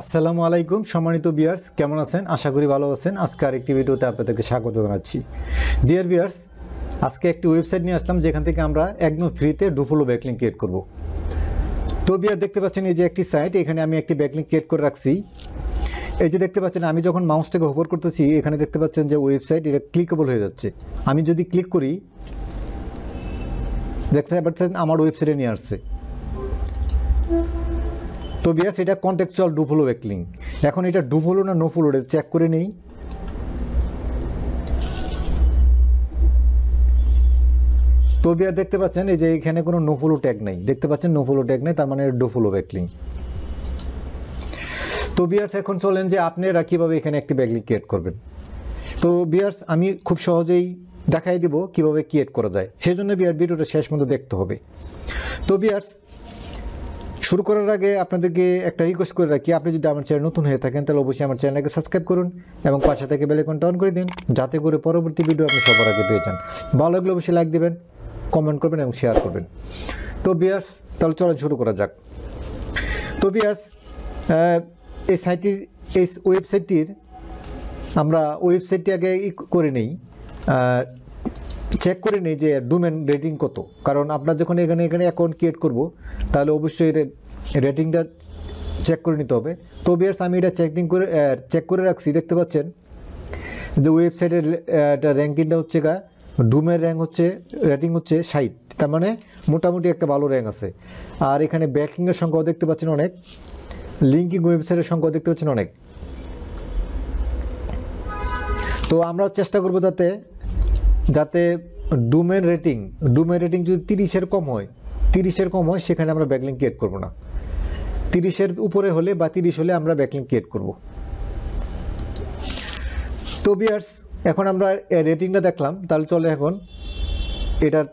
আসসালামু আলাইকুম সম্মানিত ভিউয়ার্স, কেমন আছেন? আশা করি ভালো আছেন। আজকে আরেকটি ভিডিওতে আপনাদেরকে স্বাগত জানাচ্ছি। ডিয়ার ভিউয়ার্স, আজকে একটি ওয়েবসাইট নিয়ে আসলাম যেখান থেকে আমরা একদম ফ্রিতে ডুফলো ব্যাকলিঙ্ক ক্রিয়েট করব। তো ভিউয়ার দেখতে পাচ্ছেন এই যে একটি সাইট, এখানে আমি একটি ব্যাকলিঙ্ক ক্রিয়েট করে রাখছি। এই যে দেখতে পাচ্ছেন আমি যখন মাউসটাকে হোভার করতেছি এখানে দেখতে পাচ্ছেন যে ওয়েবসাইট এটা ক্লিকেবল হয়ে যাচ্ছে। আমি যদি ক্লিক করি দেখতে পাচ্ছেন আমার ওয়েবসাইটে নিয়ে আসছে। তো ভিউয়ার্স, এটা কন্টেক্সচুয়াল ডুফলো ব্যাকলিঙ্ক। এখন এটা ডুফলো না নোফলো এটা চেক করে নেই। তো ভিউয়ার দেখতে পাচ্ছেন এই যে এখানে কোনো নোফলো ট্যাগ নাই, দেখতে পাচ্ছেন নোফলো ট্যাগ নেই, তার মানে এটা ডুফলো ব্যাকলিঙ্ক। তো ভিউয়ার্স, এখন চলেন যে আপনারা কীভাবে এখানে একটি ব্যাকলিঙ্ক ক্রিয়েট করবেন। তো ভিউয়ার্স, আমি খুব সহজেই দেখাই দিব কীভাবে ক্রিয়েট করা যায়, সেই জন্য ভিডিওটা শেষ পর্যন্ত দেখতে হবে। তো ভিউয়ার্স, শুরু করার আগে আপনাদেরকে একটা রিকোয়েস্ট করে রাখি, আপনি যদি আমার চ্যানেল নতুন হয়ে থাকেন তাহলে অবশ্যই আমার চ্যানেলকে সাবস্ক্রাইব করুন এবং পাশে থেকে বেল আইকনটা অন করে দিন, যাতে করে পরবর্তী ভিডিও আপনি সবার আগে পেয়ে যান। ভালো লাগলে অবশ্যই লাইক দেবেন, কমেন্ট করবেন এবং শেয়ার করবেন। তো ভিউয়ার্স, তাহলে চলেন শুরু করা যাক। তো ভিউয়ার্স, এই ওয়েবসাইটটির আমরা ওয়েবসাইটটি আগে করে নেই, চেক করে নেই যে ডোমেন রেটিং কত। কারণ আপনার যখন এখানে অ্যাকাউন্ট ক্রিয়েট করব তাহলে অবশ্যই রেটিংটা চেক করে নিতে হবে। তো ভিউয়ার্স, আমি এটা চেক করে রাখছি। দেখতে পাচ্ছেন যে ওয়েবসাইটের র্যাঙ্কিংটা হচ্ছে ডোমের রেটিং হচ্ছে 60, তার মানে মোটামুটি একটা ভালো র্যাঙ্ক আছে। আর এখানে ব্যাকলিংয়ের সংখ্যাও দেখতে পাচ্ছেন অনেক, লিঙ্কিং ওয়েবসাইটের সংখ্যাও দেখতে পাচ্ছেন অনেক। তো আমরা চেষ্টা করব যাতে ডোমেন রেটিং যদি 30-এর কম হয় সেখানে আমরা ব্যাকলিঙ্ক ক্রিয়েট করব না। 30-এর উপরে হলে বা 30 হলে আমরা ব্যাকলিঙ্ক ক্রিয়েট করব। তো ভিউয়ার্স, এখন আমরা রেটিংটা দেখলাম, তাহলে চলে এখন এটার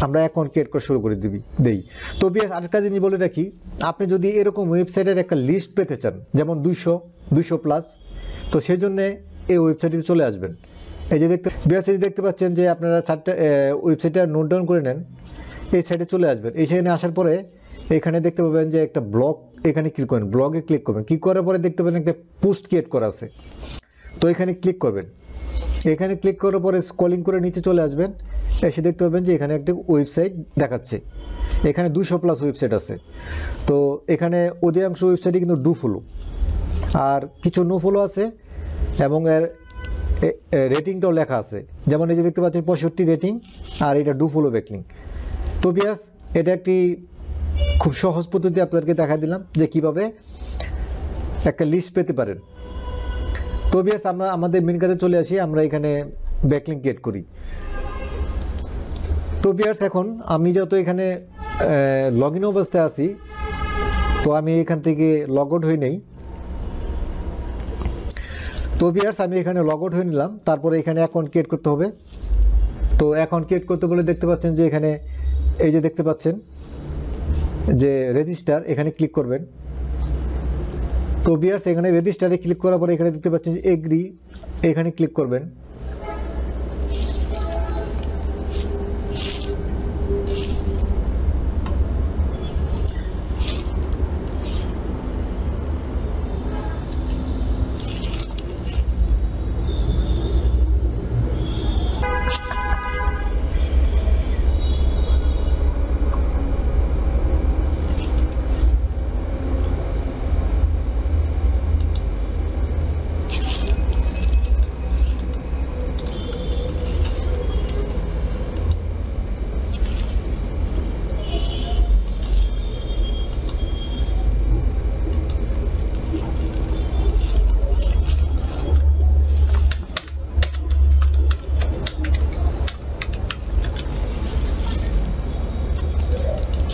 আমরা অ্যাকাউন্ট ক্রিয়েট করা শুরু করে দেই। তো ভিউয়ার্স, আরেকটা জিনিস বলে রাখি, আপনি যদি এরকম ওয়েবসাইটের একটা লিস্ট পেতে চান যেমন 200 প্লাস, তো সেই জন্যে এই ওয়েবসাইটে চলে আসবেন। এই যে দেখতে পাচ্ছেন যে আপনারা 4টা ওয়েবসাইটটা নোট ডাউন করে নেন, এই সাইডে চলে আসবেন। এই সাইডে আসার পরে এখানে দেখতে পাবেন যে একটা ব্লগ, এখানে ক্লিক করবেন, ব্লগে ক্লিক করবেন। ক্লিক করার পরে দেখতে পাবেন একটা পোস্ট ক্রিয়েট করা আছে, তো এখানে ক্লিক করবেন। এখানে ক্লিক করার পরে স্ক্রলিং করে নিচে চলে আসবেন, এসে দেখতে পাবেন যে এখানে একটা ওয়েবসাইট দেখাচ্ছে। এখানে 200 প্লাস ওয়েবসাইট আছে। তো এখানে অধিকাংশ ওয়েবসাইটই কিন্তু ডুফলো, আর কিছু নোফলো আছে এবং এর রেটিংটাও লেখা আছে। যেমন এই যে দেখতে পাচ্ছেন 65 রেটিং, আর এটা ডুফলো ব্যাকলিঙ্ক। তো ভিউয়ার্স, এটা একটি খুব সহজ পদ্ধতি আপনাদেরকে দেখা দিলাম যে কিভাবে একটা লিস্ট পেতে পারেন। তো ভিউয়ার্স, আমরা আমাদের মেন কাজে চলে আসি, আমরা এখানে ব্যাকলিঙ্ক ক্রিয়েট করি। তো ভিউয়ার্স, এখন আমি যেহেতু এখানে লগ ইন অবস্থায় আছি, তো আমি এখান থেকে লগ আউট হয়ে নেই। তো ভিউয়ার্স, আমি এখানে লগ আউট হয়ে নিলাম। তারপরে এখানে অ্যাকাউন্ট ক্রিয়েট করতে হবে। তো অ্যাকাউন্ট ক্রিয়েট করতে বলে দেখতে পাচ্ছেন যে এখানে এই যে দেখতে পাচ্ছেন যে রেজিস্টার, এখানে ক্লিক করবেন। তো ভিউয়ার্স, এখানে রেজিস্টারে ক্লিক করার পরে এখানে দেখতে পাচ্ছেন যে এগ্রি, এখানে ক্লিক করবেন।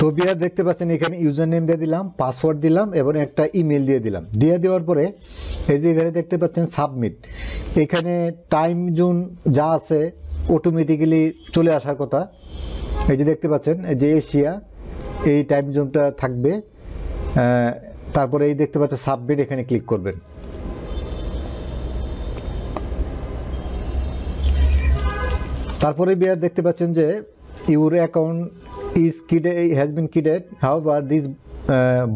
তো ভিউয়ার দেখতে পাচ্ছেন এখানে ইউজার নেম দিয়ে দিলাম, পাসওয়ার্ড দিলাম এবং একটা ইমেল দিয়ে দিলাম। দেওয়ার পরে এই যে এখানে দেখতে পাচ্ছেন সাবমিট, এখানে টাইম জোন যা আছে অটোমেটিক্যালি চলে আসার কথা। এই যে দেখতে পাচ্ছেন যে এশিয়া, এই টাইম জোনটা থাকবে। তারপরে এই দেখতে পাচ্ছেন সাবমিট, এখানে ক্লিক করবেন। তারপরে ভিউয়ার দেখতে পাচ্ছেন যে your account has been created, however this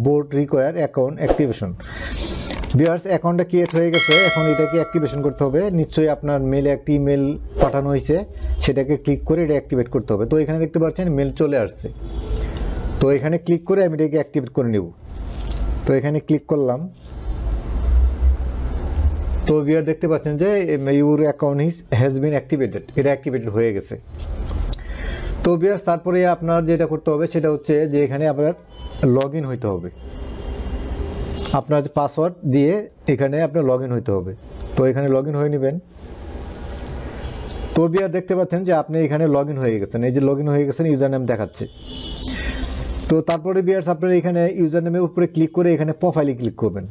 board require account activation. Viewers অ্যাকাউন্টটা ক্রিয়েট হয়ে গেছে, এখন এটাকে অ্যাক্টিভেশন করতে হবে। নিশ্চয়ই আপনার মেলে একটি ইমেল পাঠানো হয়েছে, সেটাকে ক্লিক করে এটা অ্যাক্টিভেট করতে হবে। তো এখানে দেখতে পাচ্ছেন মেল চলে আসছে, তো এখানে ক্লিক করে আমি এটাকে অ্যাক্টিভেট করে নেব। তো এখানে ক্লিক করলাম, তো ভিউয়ার দেখতে পাচ্ছেন যে your account has been activated, এটা অ্যাক্টিভেটেড হয়ে গেছে। তো ভিউয়ার্স তারপরে আপনার যেটা করতে হবে সেটা হচ্ছে যে এখানে আপনার লগ ইন হইতে হবে, আপনার যে পাসওয়ার্ড দিয়ে এখানে আপনার লগ ইন হইতে হবে। তো এখানে লগ ইন হয়ে নেবেন। তো ভিউয়ার দেখতে পাচ্ছেন যে আপনি এখানে লগ ইন হয়ে গেছেন, এই যে লগ ইন হয়ে গেছেন, ইউজার নেম দেখাচ্ছে। তো তারপরে ভিউয়ার্স আপনার এখানে ইউজার নেমের উপরে ক্লিক করে এখানে প্রোফাইলে ক্লিক করবেন,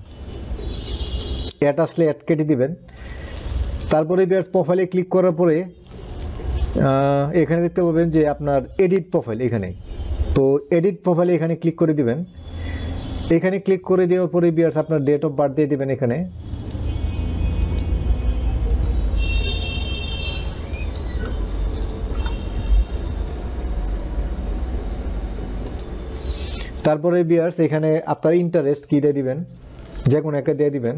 অ্যাড আসলে অ্যাড কেটে দিবেন। তারপরে ভিউয়ার্স প্রোফাইলে ক্লিক করার পরে এখানে দেখতে পাবেন যে আপনার এডিট প্রোফাইল এখানে, তো এডিট প্রোফাইলে এখানে ক্লিক করে দিবেন। এখানে ক্লিক করে দেওয়ার পরে ভিউয়ার্স আপনার ডেট অফ বার্থ দিয়ে দিবেন এখানে। তারপরে ভিউয়ার্স এখানে আপনার ইন্টারেস্ট কী দিয়ে দিবেন, যে কোনো একটা দিয়ে দিবেন।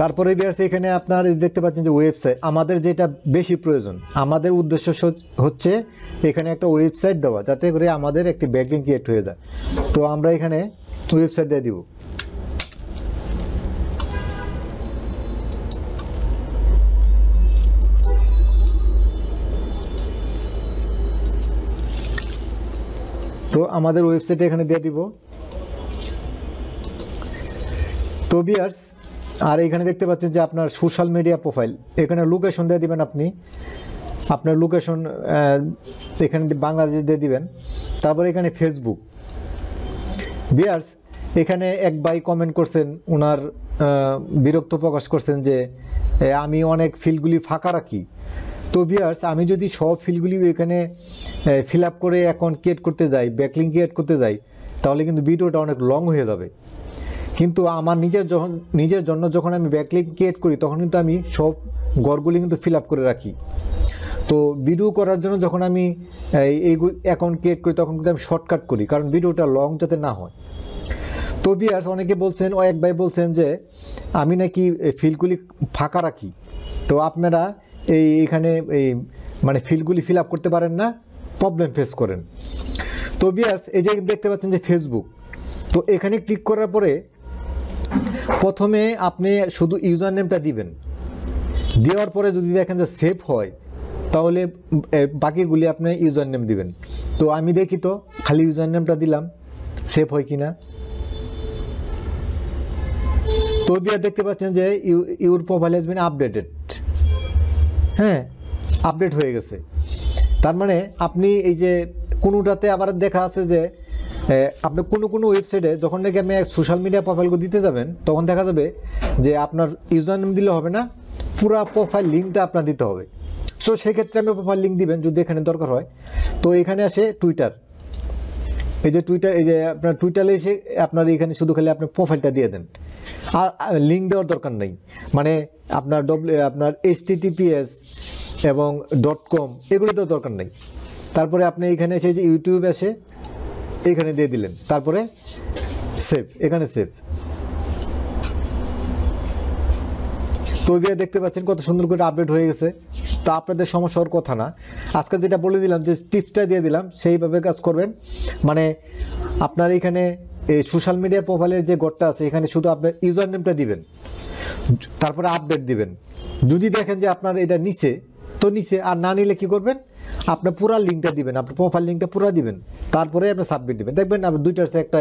তারপরে ভিউয়ার্স এখানে আপনার দেখতে পাচ্ছেন যে ওয়েবসাইট, আমাদের যেটা বেশি প্রয়োজন, আমাদের উদ্দেশ্য হচ্ছে এখানে একটা ওয়েবসাইট দেওয়া, যাতে করে আমাদের একটি ব্যাকলিঙ্ক ক্রিয়েট হয়ে যায়। তো আমরা এখানে ওয়েবসাইট দিয়ে দিব। তো আমাদের ওয়েবসাইটে এখানে দিয়ে দিব। তো ভিউয়ার্স আর এখানে দেখতে পাচ্ছেন যে আপনার সোশ্যাল মিডিয়া প্রোফাইল, এখানে লোকেশন দিয়ে দিবেন, আপনি আপনার লোকেশন এখানে বাংলাদেশ দিয়ে দিবেন। তারপরে এখানে ফেসবুক। ভিউয়ার্স এখানে এক ভাই কমেন্ট করছেন, ওনার বিরক্ত প্রকাশ করছেন যে আমি অনেক ফিল্ডগুলি ফাঁকা রাখি। তো ভিউয়ার্স আমি যদি সব ফিল্ডগুলি এখানে ফিল আপ করে অ্যাকাউন্ট ক্রিয়েট করতে যাই, ব্যাকলিঙ্ক ক্রিয়েট করতে যাই, তাহলে কিন্তু ভিডিওটা অনেক লং হয়ে যাবে। কিন্তু আমার নিজের জন্য যখন আমি ব্যাকলিঙ্ক ক্রিয়েট করি, তখন কিন্তু আমি সব ঘরগুলি কিন্তু ফিল আপ করে রাখি। তো ভিডিও করার জন্য যখন আমি এই অ্যাকাউন্ট ক্রিয়েট করি, তখন কিন্তু আমি শর্টকাট করি, কারণ ভিডিওটা লং যাতে না হয়। তো ভিউয়ার্স অনেকে বলছেন, এক ভাই বলছেন যে আমি নাকি ফিল্ডগুলি ফাঁকা রাখি, তো আপনারা এইখানে মানে ফিল্ডগুলি ফিল আপ করতে পারেন না, প্রবলেম ফেস করেন। তো ভিউয়ার্স এই যে দেখতে পাচ্ছেন যে ফেসবুক, তো এখানে ক্লিক করার পরে প্রথমে আপনি শুধু ইউজার নেমটা দিবেন, দেওয়ার পরে যদি দেখেন যে সেভ হয়, তাহলে বাকিগুলি আপনি ইউজার নেম দিবেন। তো আমি দেখি তো খালি ইউজার নেমটা দিলাম, সেভ হয় কিনা। তো ভিউয়ার দেখতে পাচ্ছেন যে your profile has been updated, হ্যাঁ আপডেট হয়ে গেছে। তার মানে আপনি এই যে কোনোটাতে আবার দেখা আছে যে আপনি কোনো ওয়েবসাইটে যখন নাকি আপনি সোশ্যাল মিডিয়া প্রোফাইলগুলো দিতে যাবেন, তখন দেখা যাবে যে আপনার ইউজার নেম দিলে হবে না, পুরো প্রোফাইল লিঙ্কটা আপনার দিতে হবে। সো সেক্ষেত্রে আপনি প্রোফাইল লিঙ্ক দিবেন যদি এখানে দরকার হয়। তো এখানে আসে টুইটার, এই যে টুইটার, এই যে আপনার টুইটারে এসে আপনার এখানে শুধু খালি আপনার প্রোফাইলটা দিয়ে দেন, আর লিঙ্ক দেওয়ার দরকার নেই। মানে আপনার আপনার HTTPS এবং .com এগুলো তো দরকার নেই। তারপরে আপনি এখানে এসে যে ইউটিউব এসে এখানে দিয়ে দিলেন, তারপরে সেভ, এখানে সেভ। তো দেখতে পাচ্ছেন কত সুন্দর করে আপডেট হয়ে গেছে। তা আপনাদের সমস্যা হওয়ার কথা না, আজকে যেটা বলে দিলাম, যে টিপসটা দিয়ে দিলাম, সেইভাবে কাজ করবেন। মানে আপনার এখানে এই সোশ্যাল মিডিয়া প্রোফাইলের যে ঘরটা আছে, এখানে শুধু আপনার ইউজার নেমটা দিবেন, তারপরে আপডেট দিবেন। যদি দেখেন যে আপনার এটা নিচে, তো নিচে, আর না নিলে কী করবেন, আপনার পুরো লিঙ্কটা দিবেন, আপনার প্রোফাইল লিঙ্কটা পুরো দিবেন, তারপরে আপনি সাবমিট দিবেন, দেখবেন আপনার দুইটার সে একটা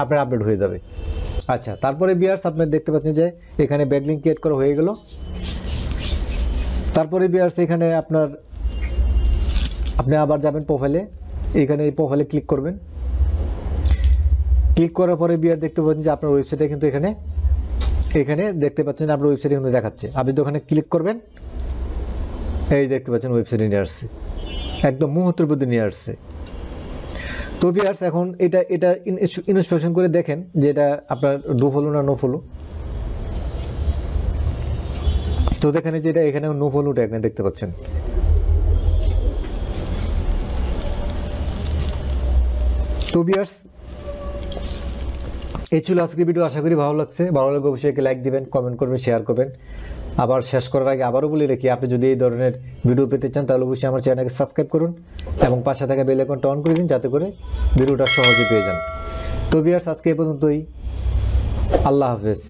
আপনার আপডেট হয়ে যাবে। আচ্ছা, তারপরে ভিউয়ার্স আপনি দেখতে পাচ্ছেন যে এখানে ব্যাকলিঙ্ক ক্রিয়েট করা হয়ে গেল। তারপরে ভিউয়ার্স এখানে আপনি আবার যাবেন প্রোফাইলে, এখানে এই প্রোফাইলে ক্লিক করবেন। ক্লিক করার পরে ভিউয়ার দেখতে পাচ্ছেন যে আপনার ওয়েবসাইটে কিন্তু এখানে দেখতে পাচ্ছেন আপনার ওয়েবসাইটে কিন্তু দেখাচ্ছে। আপনি তো ওখানে ক্লিক করবেন, এই দেখতে পাচ্ছেন ওয়েবসাইটে নিয়ে আসছে, একদম মুহূর্তের মধ্যে নিয়ে আসছে। তো তো ভিউয়ার্স এখন এটা ইনস্পেকশন করে দেখেন যে এটা আপনার ডু ফলো না নো ফলো। তো দেখেন যে এটা এখানে নো ফলোটা এখানে দেখতে পাচ্ছেন। তো ভিউয়ার্স এই ছিল আজকের ভিডিও, আশা করি ভালো লাগছে। ভালো লাগলে অবশ্যই একটা লাইক দিবেন, কমেন্ট করবেন, শেয়ার করবেন। আবার শেষ করার আগে আবারও বলে রাখি, আপনি যদি এই ধরনের ভিডিও পেতে চান তাহলে অবশ্যই আমার চ্যানেলকে সাবস্ক্রাইব করুন এবং পাশে থাকা বেল আইকনটা অন করে দিন যাতে করে ভিডিওটা সহজে পেয়ে যান। তো ভিউয়ার্স আজকে এই পর্যন্তই, আল্লাহ হাফেজ।